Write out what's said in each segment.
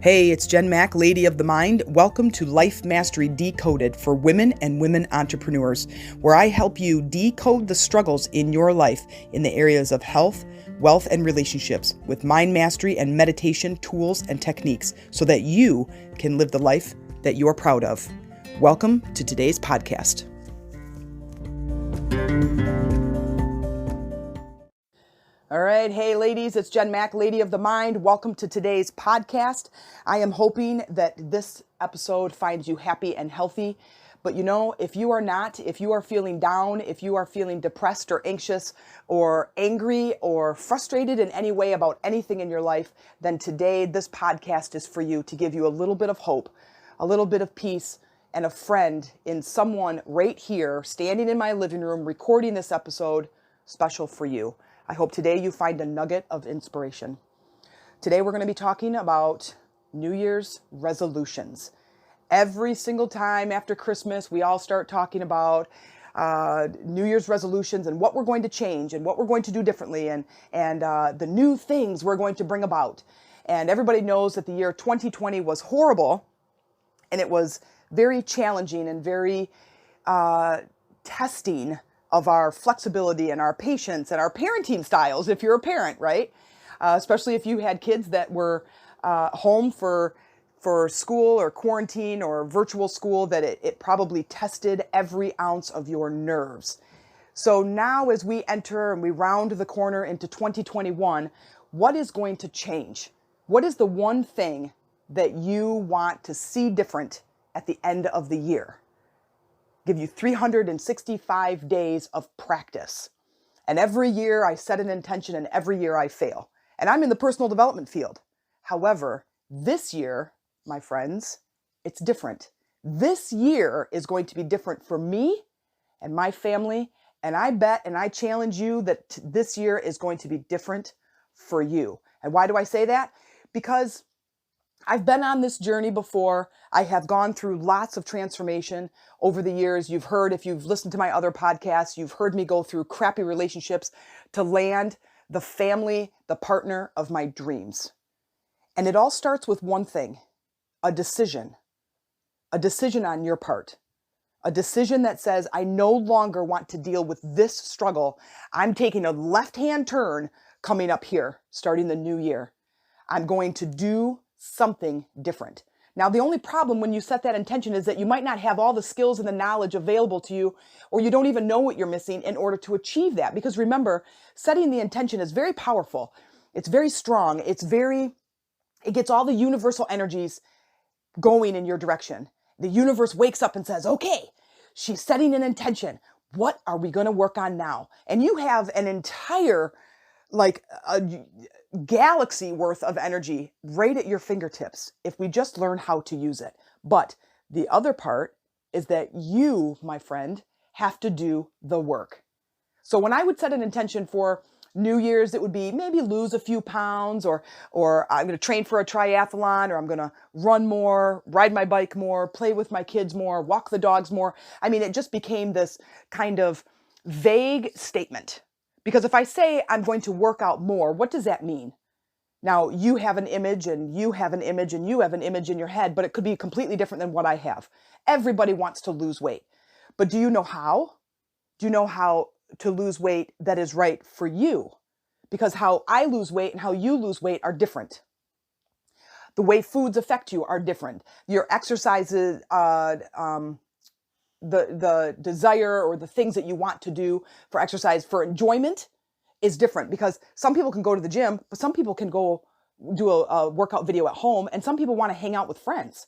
Hey, it's Jen Mack, Lady of the Mind. Welcome to Life Mastery Decoded for women and women entrepreneurs, where I help you decode the struggles in your life in the areas of health, wealth, and relationships with mind mastery and meditation tools and techniques so that you can live the life that you're proud of. Welcome to today's podcast. All right. Hey, ladies, it's Jen Mack, Lady of the Mind. Welcome to today's podcast. I am hoping that this episode finds you happy and healthy. But you know, if you are feeling down, if you are feeling depressed or anxious or angry or frustrated in any way about anything in your life, then today this podcast is for you to give you a little bit of hope, a little bit of peace, and a friend in someone right here, standing in my living room, recording this episode special for you. I hope today you find a nugget of inspiration. Today we're going to be talking about New Year's resolutions. Every single time after Christmas, we all start talking about New Year's resolutions and what we're going to change and what we're going to do differently and the new things we're going to bring about. And everybody knows that the year 2020 was horrible, and it was very challenging and very testing of our flexibility and our patience and our parenting styles, if you're a parent, right? Especially if you had kids that were home for school or quarantine or virtual school, that it probably tested every ounce of your nerves. So now as we enter and we round the corner into 2021, what is going to change? What is the one thing that you want to see different at the end of the year? Give you 365 days of practice. And every year I set an intention and every year I fail. And I'm in the personal development field. However, this year, my friends, it's different. This year is going to be different for me and my family. And I bet and I challenge you that this year is going to be different for you. And why do I say that? Because I've been on this journey before. I have gone through lots of transformation over the years. You've heard, if you've listened to my other podcasts, you've heard me go through crappy relationships to land the family, the partner of my dreams. And it all starts with one thing, a decision on your part, a decision that says, I no longer want to deal with this struggle. I'm taking a left-hand turn coming up here, starting the new year. I'm going to do something different. Now, the only problem when you set that intention is that you might not have all the skills and the knowledge available to you, or you don't even know what you're missing in order to achieve that. Because remember, setting the intention is very powerful. It's very strong. It gets all the universal energies going in your direction. The universe wakes up and says, okay, she's setting an intention. What are we going to work on now? And you have an entire, like a galaxy worth of energy right at your fingertips if we just learn how to use it. But the other part is that you, my friend, have to do the work. So when I would set an intention for New Year's, it would be maybe lose a few pounds, or I'm going to train for a triathlon, or I'm going to run more, ride my bike more, play with my kids more, walk the dogs more. I mean, it just became this kind of vague statement. Because if I say I'm going to work out more, what does that mean? Now, you have an image and you have an image and you have an image in your head, but it could be completely different than what I have. Everybody wants to lose weight. But do you know how? Do you know how to lose weight that is right for you? Because how I lose weight and how you lose weight are different. The way foods affect you are different. Your exercises, the desire or the things that you want to do for exercise, for enjoyment, is different. Because some people can go to the gym, but some people can go do a workout video at home, and some people want to hang out with friends.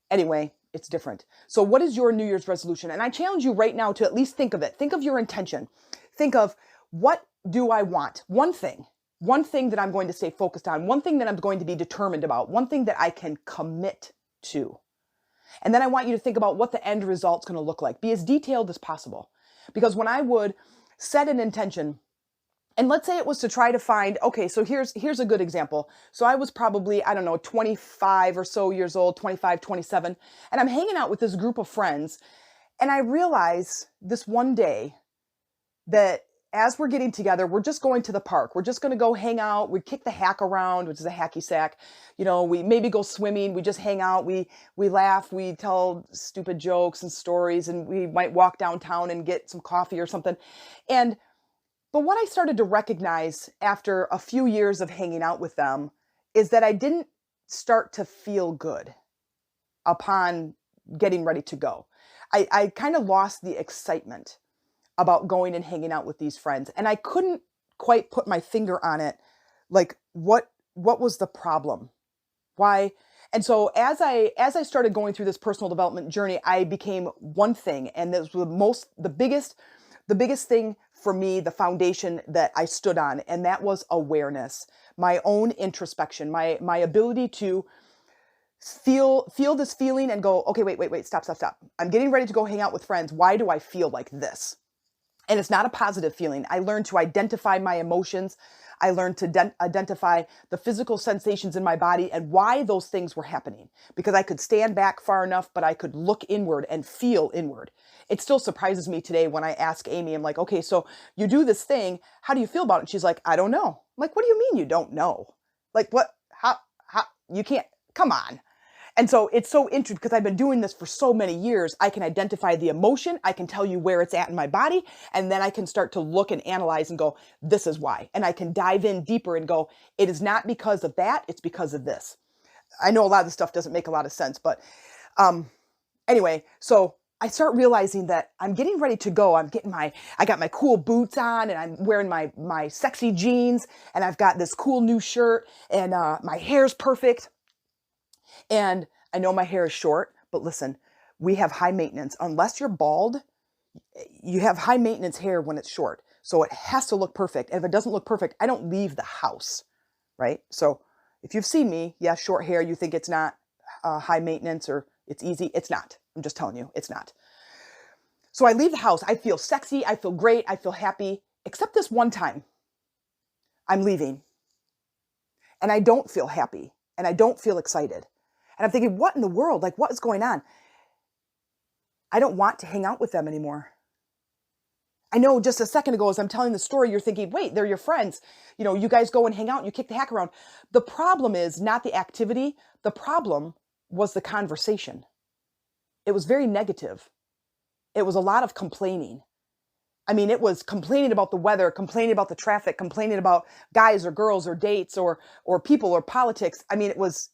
Anyway, it's different. So what is your New Year's resolution? And I challenge you right now to at least think of it. Think of your intention. Think of, what do I want? One thing that I'm going to stay focused on, one thing that I'm going to be determined about, one thing that I can commit to. And then I want you to think about what the end result's going to look like. Be as detailed as possible. Because when I would set an intention, and let's say it was to try to find, okay, so here's a good example. So I was probably, 25 or so years old, 25, 27, and I'm hanging out with this group of friends, and I realize this one day that as we're getting together, we're just going to the park. We're just going to go hang out. We kick the hack around, which is a hacky sack. We maybe go swimming. We just hang out. We laugh. We tell stupid jokes and stories, and we might walk downtown and get some coffee or something. But what I started to recognize after a few years of hanging out with them is that I didn't start to feel good upon getting ready to go. I kind of lost the excitement about going and hanging out with these friends. And I couldn't quite put my finger on it. Like, what was the problem? Why? And so as I started going through this personal development journey, I became one thing. And this was the biggest thing for me, the foundation that I stood on. And that was awareness, my own introspection, my ability to feel this feeling and go, okay, wait, stop. I'm getting ready to go hang out with friends. Why do I feel like this? And it's not a positive feeling. I learned to identify my emotions. I learned to identify the physical sensations in my body and why those things were happening. Because I could stand back far enough, but I could look inward and feel inward. It still surprises me today when I ask Amy, I'm like, okay, so you do this thing. How do you feel about it? And she's like, I don't know. I'm like, what do you mean you don't know? Like, what? How? You can't, come on. And so it's so interesting because I've been doing this for so many years. I can identify the emotion. I can tell you where it's at in my body. And then I can start to look and analyze and go, this is why. And I can dive in deeper and go, it is not because of that. It's because of this. I know a lot of this stuff doesn't make a lot of sense, but anyway, so I start realizing that I'm getting ready to go. I got my cool boots on and I'm wearing my sexy jeans and I've got this cool new shirt and my hair's perfect. And I know my hair is short, but listen, we have high maintenance. Unless you're bald, you have high maintenance hair when it's short. So it has to look perfect. And if it doesn't look perfect, I don't leave the house, right? So if you've seen me, short hair, you think it's not high maintenance or it's easy. It's not. I'm just telling you, it's not. So I leave the house. I feel sexy. I feel great. I feel happy, except this one time I'm leaving and I don't feel happy and I don't feel excited. And I'm thinking, what in the world? Like, what is going on? I don't want to hang out with them anymore. I know just a second ago, as I'm telling the story, you're thinking, wait, they're your friends. You guys go and hang out and you kick the hack around. The problem is not the activity. The problem was the conversation. It was very negative. It was a lot of complaining. I mean, it was complaining about the weather, complaining about the traffic, complaining about guys or girls or dates or people or politics. I mean, it was,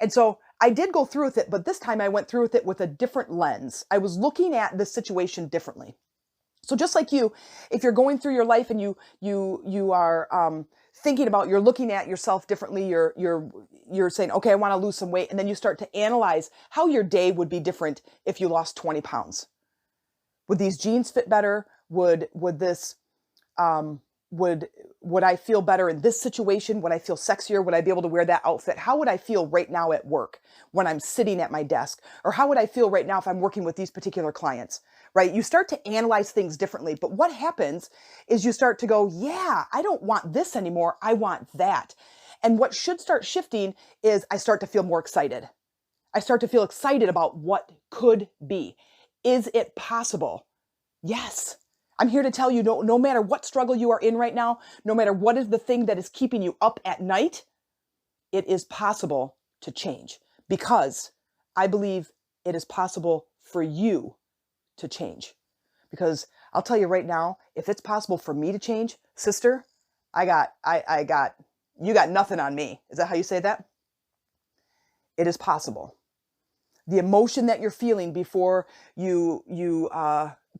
and so I did go through with it, but this time I went through with it with a different lens. I was looking at the situation differently. So just like you, if you're going through your life and you are thinking about, you're looking at yourself differently, you're saying, okay, I want to lose some weight. And then you start to analyze how your day would be different if you lost 20 pounds. Would these jeans fit better? Would I feel better in this situation? Would I feel sexier? Would I be able to wear that outfit? How would I feel right now at work when I'm sitting at my desk? Or how would I feel right now if I'm working with these particular clients, right? You start to analyze things differently. But what happens is you start to go, yeah, I don't want this anymore. I want that. And what should start shifting is I start to feel more excited. I start to feel excited about what could be. Is it possible? Yes. I'm here to tell you, no matter what struggle you are in right now, no matter what is the thing that is keeping you up at night, it is possible to change because I believe it is possible for you to change. Because I'll tell you right now, if it's possible for me to change, sister, you got nothing on me. Is that how you say that? It is possible. The emotion that you're feeling before you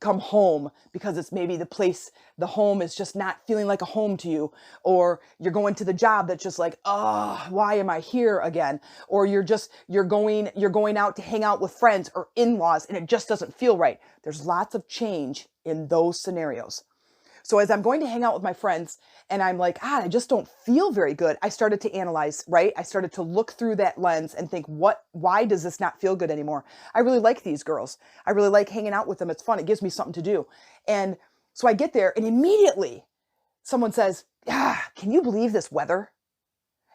come home because it's maybe the home is just not feeling like a home to you, or you're going to the job that's just like, oh, why am I here again? Or you're going out to hang out with friends or in-laws and it just doesn't feel right. There's lots of change in those scenarios. So as I'm going to hang out with my friends and I'm like, I just don't feel very good. I started to analyze, right? I started to look through that lens and think, why does this not feel good anymore? I really like these girls. I really like hanging out with them. It's fun. It gives me something to do. And so I get there and immediately someone says, can you believe this weather?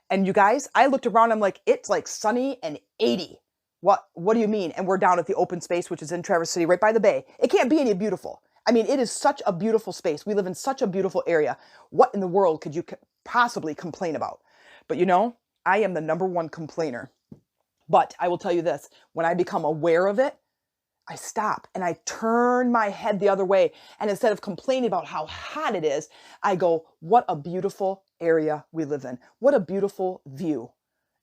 And you guys, I looked around, I'm like, it's like sunny and 80. What do you mean? And we're down at the open space, which is in Traverse City, right by the bay. It can't be any beautiful. I mean, it is such a beautiful space. We live in such a beautiful area. What in the world could you possibly complain about? But you know, I am the number one complainer. But I will tell you this, when I become aware of it, I stop and I turn my head the other way. And instead of complaining about how hot it is, I go, what a beautiful area we live in. What a beautiful view.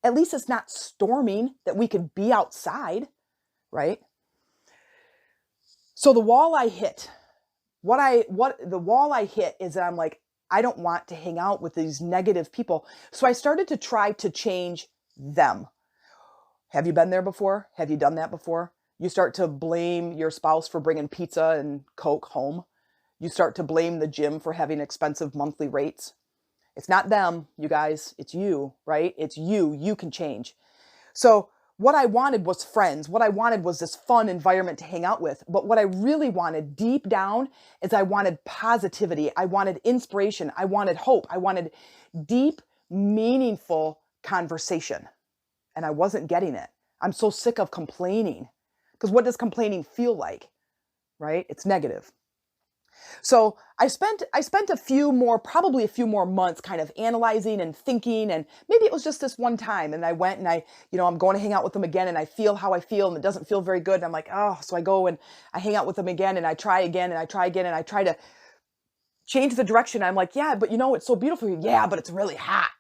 At least it's not storming that we could be outside, right? So the wall I hit, the wall I hit is that I'm like, I don't want to hang out with these negative people. So I started to try to change them. Have you been there before? Have you done that before? You start to blame your spouse for bringing pizza and Coke home. You start to blame the gym for having expensive monthly rates. It's not them, you guys. It's you, right? It's you. You can change. So what I wanted was friends. What I wanted was this fun environment to hang out with. But what I really wanted deep down is I wanted positivity. I wanted inspiration. I wanted hope. I wanted deep, meaningful conversation. And I wasn't getting it. I'm so sick of complaining. Because what does complaining feel like, right? It's negative. So I spent probably a few more months kind of analyzing and thinking, and maybe it was just this one time. And I went and I'm going to hang out with them again, and I feel how I feel, and it doesn't feel very good. And I'm like, oh, so I go and I hang out with them again, and I try again, and I try again, and I try to change the direction. I'm like, yeah, but you know, it's so beautiful here. Yeah, but it's really hot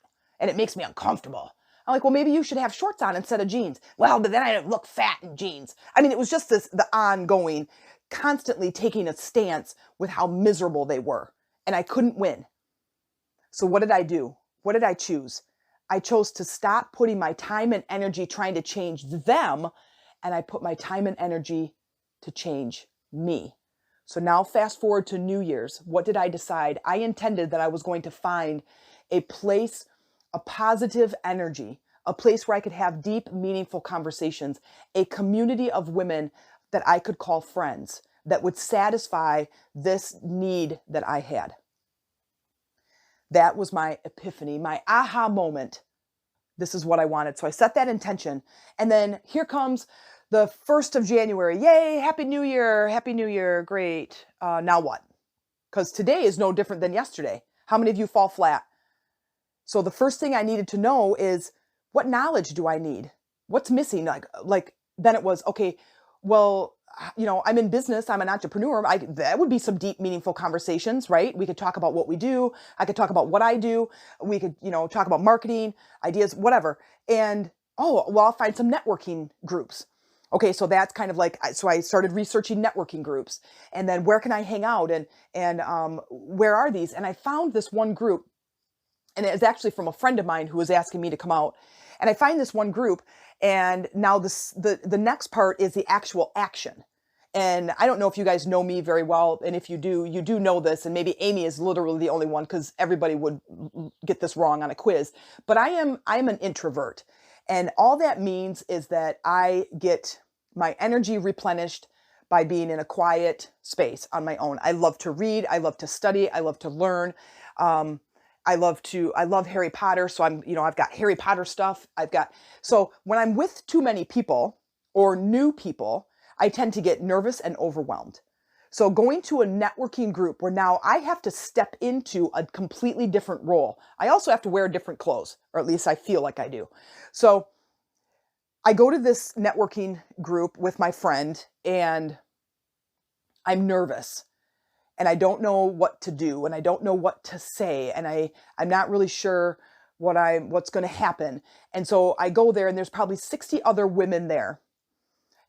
and it makes me uncomfortable. I'm like, well, maybe you should have shorts on instead of jeans. Well, but then I look fat in jeans. I mean, it was just the ongoing, constantly taking a stance with how miserable they were. And I couldn't win. So what did I do? What did I choose? I chose to stop putting my time and energy trying to change them. And I put my time and energy to change me. So now fast forward to New Year's. What did I decide? I intended that I was going to find a place, a positive energy, a place where I could have deep, meaningful conversations, a community of women that I could call friends that would satisfy this need that I had. That was my epiphany, my aha moment. This is what I wanted. So I set that intention. And then here comes the 1st of January. Yay, Happy New Year. Happy New Year. Great. Now what? Because today is no different than yesterday. How many of you fall flat? So the first thing I needed to know is, what knowledge do I need? What's missing? Like then it was, okay, well, you know, I'm in business. I'm an entrepreneur. That would be some deep, meaningful conversations, right? We could talk about what we do. I could talk about what I do. We could, you know, talk about marketing, ideas, whatever. And, oh, well, I'll find some networking groups. Okay, so that's kind of like, so I started researching networking groups. And then where can I hang out? And where are these? And I found this one group. And it was actually from a friend of mine who was asking me to come out. And I find this one group. And now the next part is the actual action. And I don't know if you guys know me very well. And if you do know this. And maybe Amy is literally the only one, because everybody would get this wrong on a quiz. But I'm an introvert. And all that means is that I get my energy replenished by being in a quiet space on my own. I love to read. I love to study. I love to learn. I love Harry Potter. So I've got Harry Potter stuff. So when I'm with too many people or new people, I tend to get nervous and overwhelmed. So going to a networking group where now I have to step into a completely different role. I also have to wear different clothes, or at least I feel like I do. So I go to this networking group with my friend and I'm nervous. And I don't know what to do, and I don't know what to say, and I'm not really sure what's going to happen. And so I go there, and there's probably 60 other women there.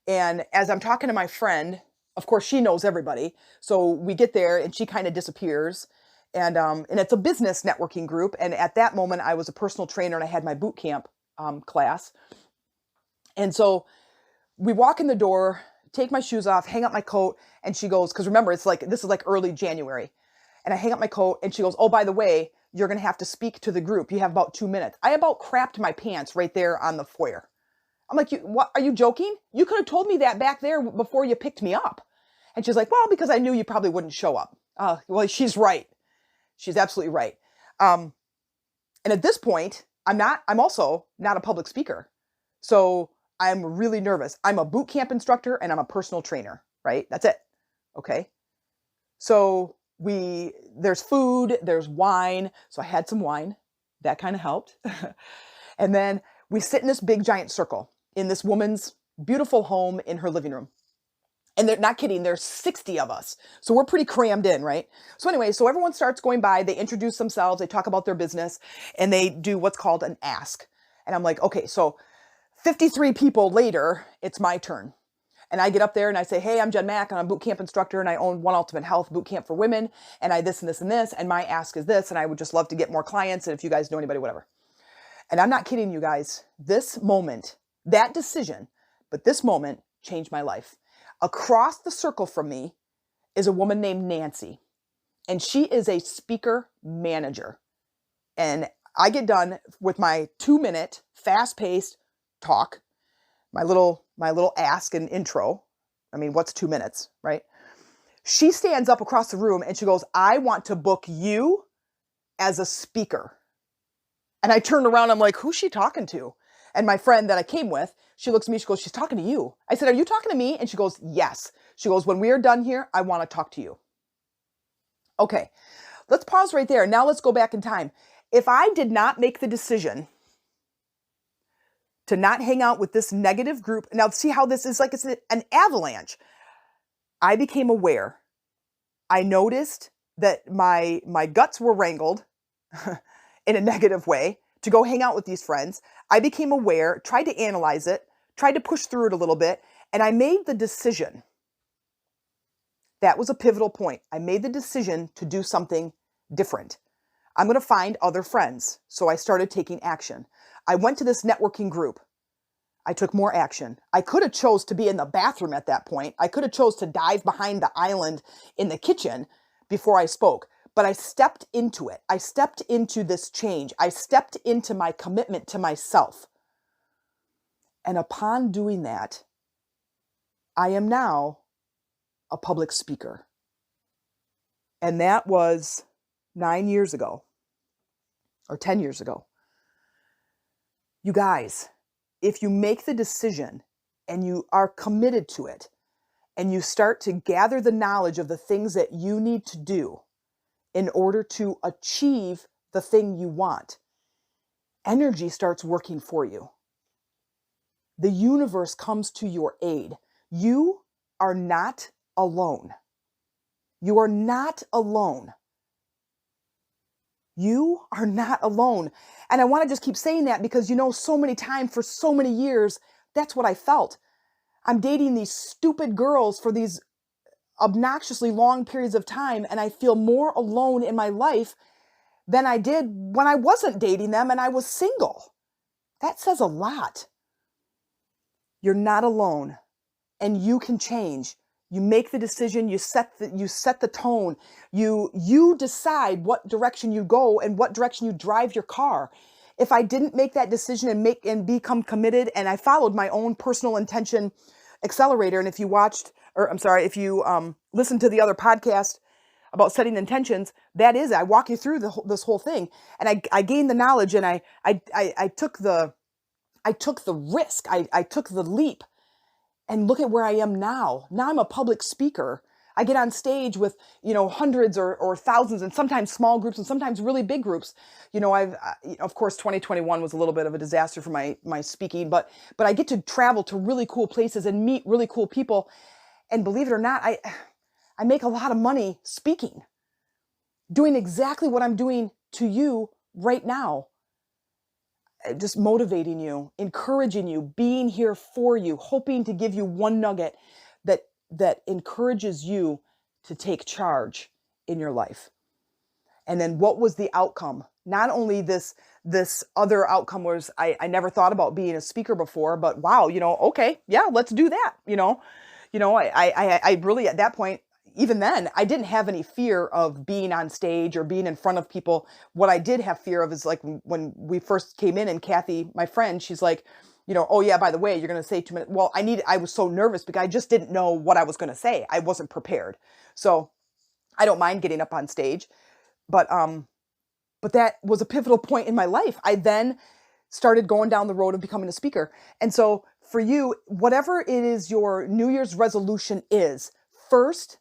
And as I'm talking to my friend, of course she knows everybody. So we get there, and she kind of disappears. And it's a business networking group. And at that moment, I was a personal trainer, and I had my boot camp class. And so we walk in the door, take my shoes off, hang up my coat, and she goes, because remember, this is like early January, and I hang up my coat, and she goes, oh, by the way, you're going to have to speak to the group. You have about 2 minutes. I about crapped my pants right there on the foyer. I'm like, what? Are you joking? You could have told me that back there before you picked me up. And she's like, well, because I knew you probably wouldn't show up. Well, she's right. She's absolutely right. And at this point, I'm also not a public speaker. So I'm really nervous. I'm a boot camp instructor and I'm a personal trainer, right? That's it. Okay. So there's food, there's wine. So I had some wine. That kind of helped. And then we sit in this big giant circle in this woman's beautiful home in her living room. And they're not kidding, there's 60 of us. So we're pretty crammed in, right? So anyway, so everyone starts going by, they introduce themselves, they talk about their business, and they do what's called an ask. And I'm like, okay, so 53 people later, it's my turn. And I get up there and I say, hey, I'm Jen Mack, and I'm a boot camp instructor, and I own One Ultimate Health boot camp for women, and I this and this and this, and my ask is this, and I would just love to get more clients, and if you guys know anybody, whatever. And I'm not kidding you guys, this moment, that decision, but this moment changed my life. Across the circle from me is a woman named Nancy, and she is a speaker manager. And I get done with my 2-minute fast-paced talk, my little ask and intro. I mean, what's 2 minutes, right? She stands up across the room and she goes, I want to book you as a speaker. And I turned around, I'm like, who's she talking to? And my friend that I came with, she looks at me, she goes, she's talking to you. I said, are you talking to me? And she goes, yes. She goes, when we are done here, I want to talk to you. Okay, let's pause right there. Now let's go back in time. If I did not make the decision to not hang out with this negative group, now see how this is like it's an avalanche. I became aware. I noticed that my guts were wrangled in a negative way to go hang out with these friends. I became aware, tried to analyze it, tried to push through it a little bit, and I made the decision. That was a pivotal point. I made the decision to do something different. I'm going to find other friends. So I started taking action. I went to this networking group. I took more action. I could have chose to be in the bathroom at that point. I could have chose to dive behind the island in the kitchen before I spoke. But I stepped into it. I stepped into this change. I stepped into my commitment to myself. And upon doing that, I am now a public speaker. And that was 9 years ago, or 10 years ago. You guys, if you make the decision and you are committed to it, and you start to gather the knowledge of the things that you need to do in order to achieve the thing you want, energy starts working for you. The universe comes to your aid. You are not alone. You are not alone. You are not alone. And I want to just keep saying that because, so many times for so many years, that's what I felt. I'm dating these stupid girls for these obnoxiously long periods of time, and I feel more alone in my life than I did when I wasn't dating them and I was single. That says a lot. You're not alone, and you can change. You make the decision, you set the tone, you decide what direction you go and what direction you drive your car. If I didn't make that decision and become committed, and I followed my own personal intention accelerator, and if you listened to the other podcast about setting intentions, that is, I walk you through this whole thing, and I gained the knowledge, and I took the risk, I took the leap. And look at where I am now. Now I'm a public speaker. I get on stage with, hundreds or thousands, and sometimes small groups and sometimes really big groups. Of course, 2021 was a little bit of a disaster for my speaking, but I get to travel to really cool places and meet really cool people. And believe it or not, I make a lot of money speaking, doing exactly what I'm doing to you right now. Just motivating you, encouraging you, being here for you, hoping to give you one nugget that encourages you to take charge in your life. And then what was the outcome? Not only this other outcome was I never thought about being a speaker before, but wow, okay, yeah, let's do that. I really at that point, even then, I didn't have any fear of being on stage or being in front of people. What I did have fear of is like when we first came in, and Kathy, my friend, she's like, oh yeah, by the way, you're going to say 2 minutes. Well, I was so nervous because I just didn't know what I was going to say. I wasn't prepared. So I don't mind getting up on stage, but that was a pivotal point in my life. I then started going down the road of becoming a speaker. And so for you, whatever it is your New Year's resolution is, first,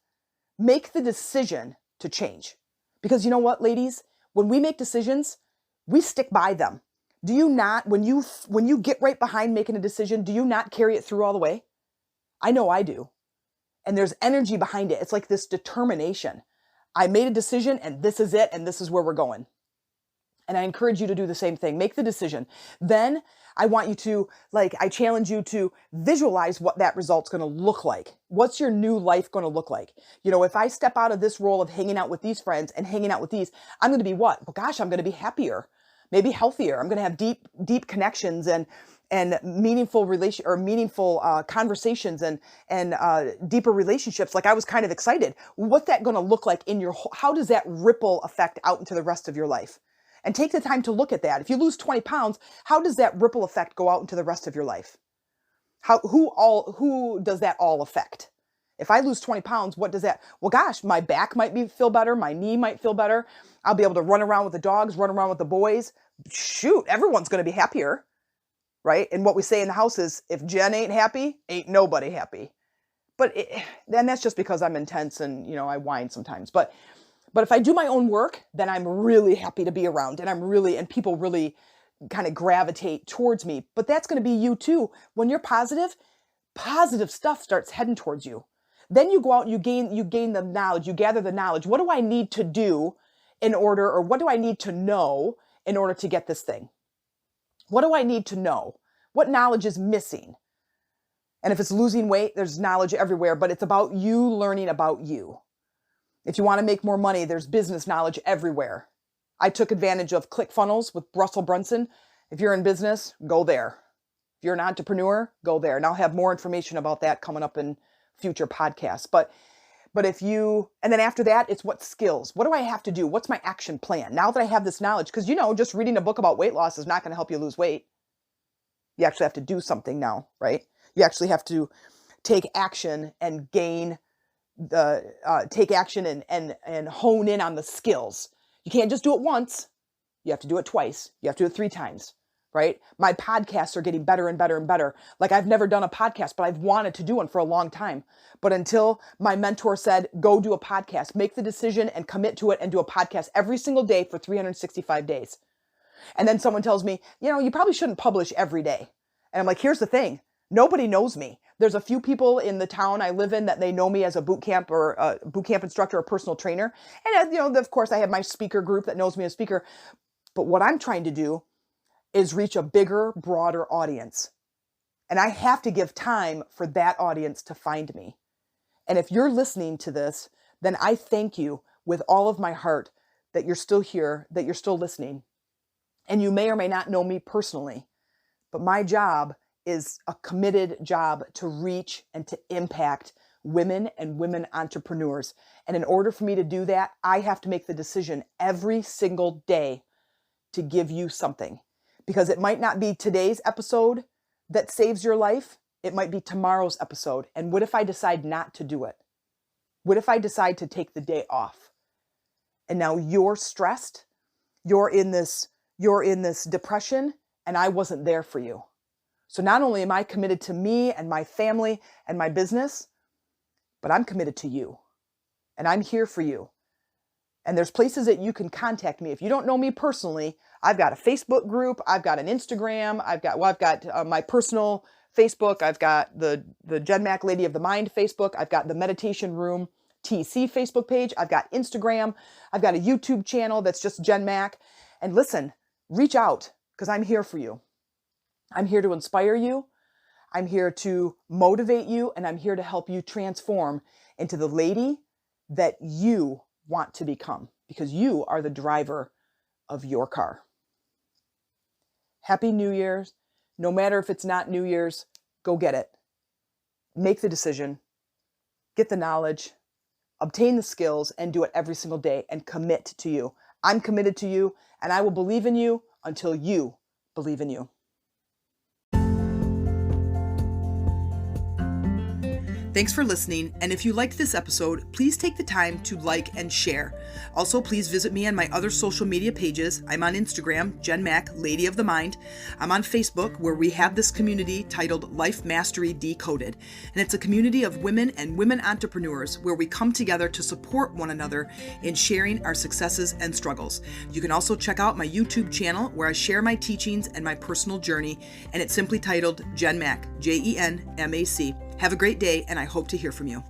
Make the decision to change. Because you know what, ladies? When we make decisions, we stick by them. Do you not, when you get right behind making a decision, do you not carry it through all the way? I know I do. And there's energy behind it. It's like this determination. I made a decision and this is it and this is where we're going. And I encourage you to do the same thing. Make the decision. Then I want you to, I challenge you to visualize what that result's going to look like. What's your new life going to look like? You know, if I step out of this role of hanging out with these friends and hanging out with these, I'm going to be what? Well, gosh, I'm going to be happier, maybe healthier. I'm going to have deep connections and meaningful conversations and deeper relationships. Like I was kind of excited. What's that going to look like in how does that ripple effect out into the rest of your life? And take the time to look at that. If you lose 20 pounds, how does that ripple effect go out into the rest of your life? Who does that all affect? If I lose 20 pounds, what does that? Well, gosh, my back might feel better. My knee might feel better. I'll be able to run around with the dogs, run around with the boys. Shoot, everyone's going to be happier, right? And what we say in the house is, if Jen ain't happy, ain't nobody happy. Then that's just because I'm intense and, I whine sometimes. But if I do my own work, then I'm really happy to be around and people really kind of gravitate towards me. But that's going to be you too. When you're positive stuff starts heading towards you. Then you go out and you gain the knowledge, you gather the knowledge. What do I need to do what do I need to know in order to get this thing? What do I need to know? What knowledge is missing? And if it's losing weight, there's knowledge everywhere, but it's about you learning about you. If you want to make more money, there's business knowledge everywhere. I took advantage of ClickFunnels with Russell Brunson. If you're in business, go there. If you're an entrepreneur, go there. And I'll have more information about that coming up in future podcasts. But and then after that, it's what skills. What do I have to do? What's my action plan? Now that I have this knowledge, because just reading a book about weight loss is not going to help you lose weight. You actually have to do something now, right? You actually have to take action and take action and hone in on the skills. You can't just do it once. You have to do it twice. You have to do it 3 times, right? My podcasts are getting better and better and better. Like I've never done a podcast, but I've wanted to do one for a long time. But until my mentor said, go do a podcast, make the decision and commit to it and do a podcast every single day for 365 days. And then someone tells me, you probably shouldn't publish every day. And I'm like, here's the thing. Nobody knows me. There's a few people in the town I live in that they know me as a boot camp instructor or personal trainer. And of course I have my speaker group that knows me as a speaker. But what I'm trying to do is reach a bigger, broader audience. And I have to give time for that audience to find me. And if you're listening to this, then I thank you with all of my heart that you're still here, that you're still listening. And you may or may not know me personally, but my job is a committed job to reach and to impact women and women entrepreneurs. And in order for me to do that, I have to make the decision every single day to give you something. Because it might not be today's episode that saves your life. It might be tomorrow's episode. And what if I decide not to do it? What if I decide to take the day off? And now you're stressed, you're in this depression, and I wasn't there for you. So not only am I committed to me and my family and my business, but I'm committed to you. And I'm here for you. And there's places that you can contact me. If you don't know me personally, I've got a Facebook group, I've got an Instagram, I've got my personal Facebook, I've got the Jen Mack Lady of the Mind Facebook, I've got the Meditation Room TC Facebook page, I've got Instagram, I've got a YouTube channel that's just Jen Mack. And listen, reach out because I'm here for you. I'm here to inspire you. I'm here to motivate you, and I'm here to help you transform into the lady that you want to become, because you are the driver of your car. Happy New Year's. No matter if it's not New Year's, go get it. Make the decision, get the knowledge, obtain the skills, and do it every single day and commit to you. I'm committed to you, and I will believe in you until you believe in you. Thanks for listening, and if you liked this episode, please take the time to like and share. Also, please visit me on my other social media pages. I'm on Instagram, Jen Mack, Lady of the Mind. I'm on Facebook, where we have this community titled Life Mastery Decoded, and it's a community of women and women entrepreneurs where we come together to support one another in sharing our successes and struggles. You can also check out my YouTube channel, where I share my teachings and my personal journey, and it's simply titled Jen Mack, Jenmac. Have a great day, and I hope to hear from you.